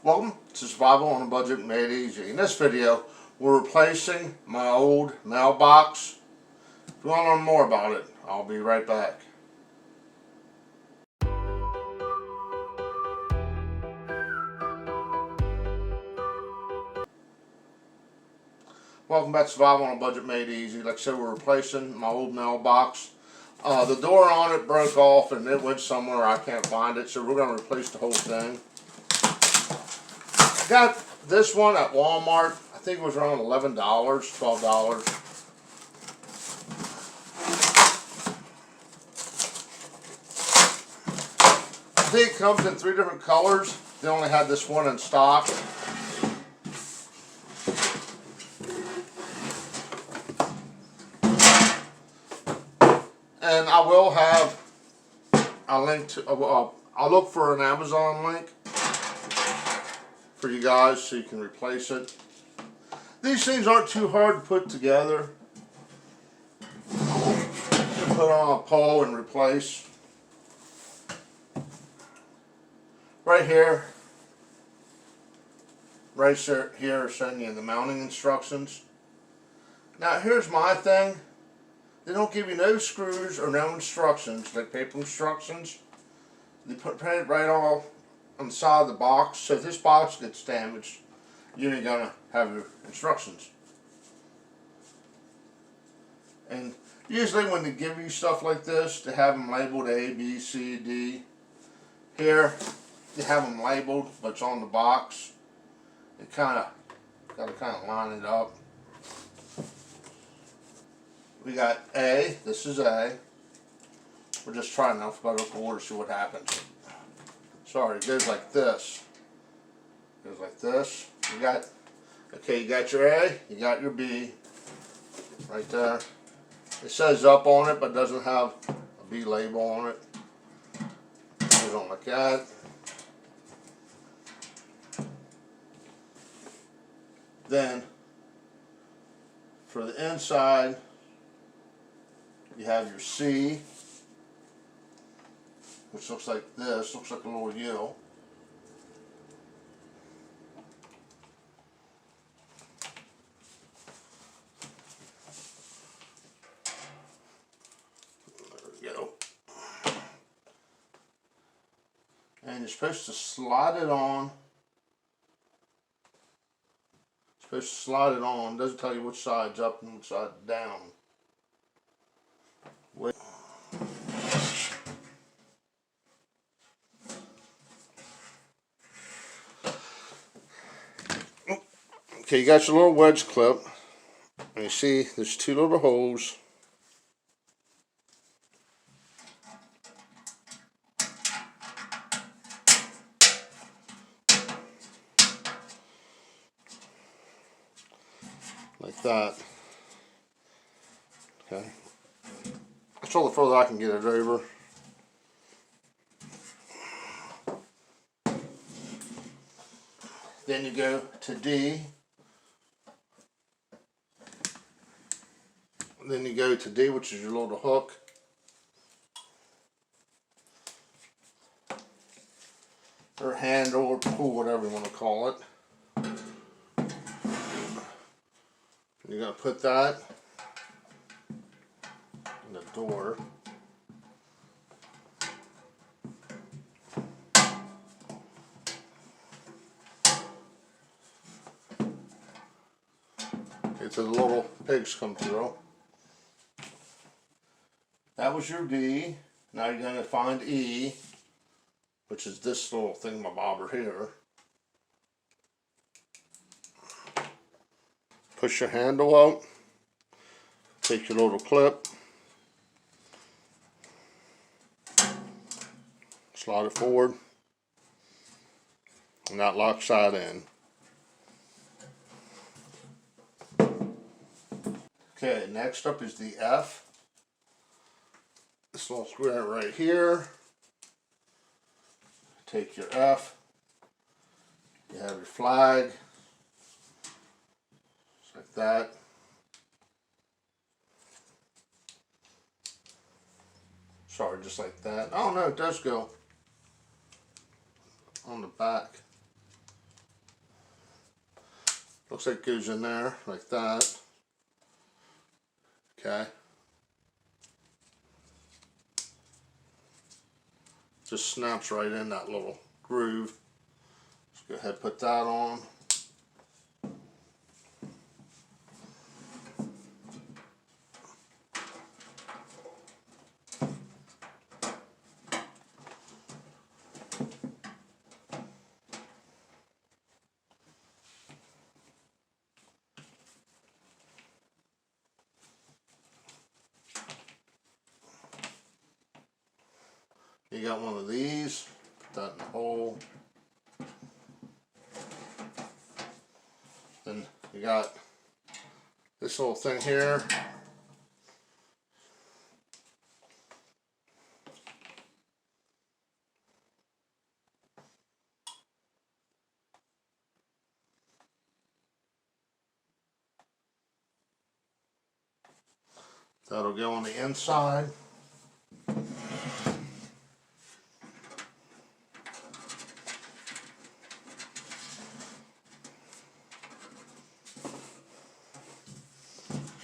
Welcome to Survival on a Budget Made Easy. In this video, we're replacing my old mailbox. If you want to learn more about it, I'll be right back. Welcome back to Survival on a Budget Made Easy. Like I said, we're replacing my old mailbox. The door on it broke off and it went somewhere. I can't find it, so we're going to replace the whole thing. Got this one at Walmart. I think it was around $11, $12. I think it comes in 3 different colors. They only had this one in stock. And I will have a link to, I'll look for an Amazon link for you guys so you can replace it. These things aren't too hard to put together. You put on a pole and replace. Right here, here showing you the mounting instructions. Now here's my thing. They don't give you no screws or no instructions, like paper instructions. They put it right all on the side of the box, so if this box gets damaged, you ain't gonna have your instructions. And usually when they give you stuff like this, they have them labeled A, B, C, D. Here, they have them labeled, but it's on the box. You gotta line it up. We got A, this is A. We're just trying alphabetical order to see what happens. Sorry, it goes like this. It goes like this. You got your A, you got your B. Right there. It says up on it, but doesn't have a B label on it. Goes on like that. Then, for the inside, you have your C, which looks like this, looks like a little U. There we go. And you're supposed to slide it on. Supposed to slide it on. It doesn't tell you which side's up and which side's down. Wait. Okay, you got your little wedge clip, and you see there's 2 little holes. Like that. Okay. That's all the further I can get it over. Then you go to D. Then you go to D, which is your little hook. Or handle or pull, whatever you want to call it. You're going to put that in the door. Okay, so the little pegs come through. That was your D. Now you're going to find E, which is this little thingamabobber here. Push your handle out. Take your little clip. Slide it forward. And that locks that in. Okay, next up is the F. This little screw right here. Take your F. You have your flag. Just like that. Sorry, just like that. Oh no, it does go on the back. Looks like it goes in there like that. Okay. Just snaps right in that little groove. Let's go ahead and put that on. You got one of these, put that in the hole. Then you got this little thing here. That'll go on the inside.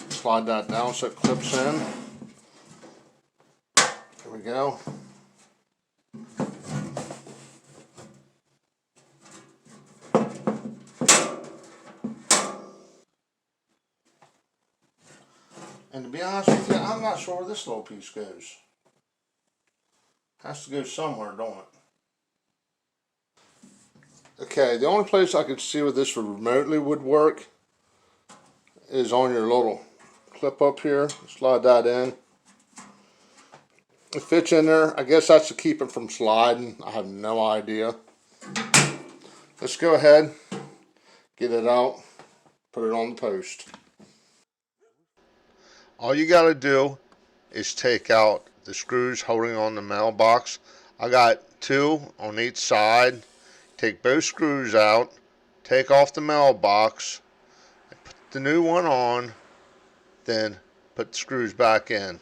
Slide that down so it clips in. There we go. And to be honest with you, I'm not sure where this little piece goes. Has to go somewhere, don't it? Okay, the only place I could see where this remotely would work is on your little clip up here. Slide that in. It fits in there. I guess that's to keep it from sliding. I have no idea. Let's go ahead, get it out, put it on the post. All you got to do is take out the screws holding on the mailbox. I got 2 on each side. Take both screws out, take off the mailbox, put the new one on, then put the screws back in.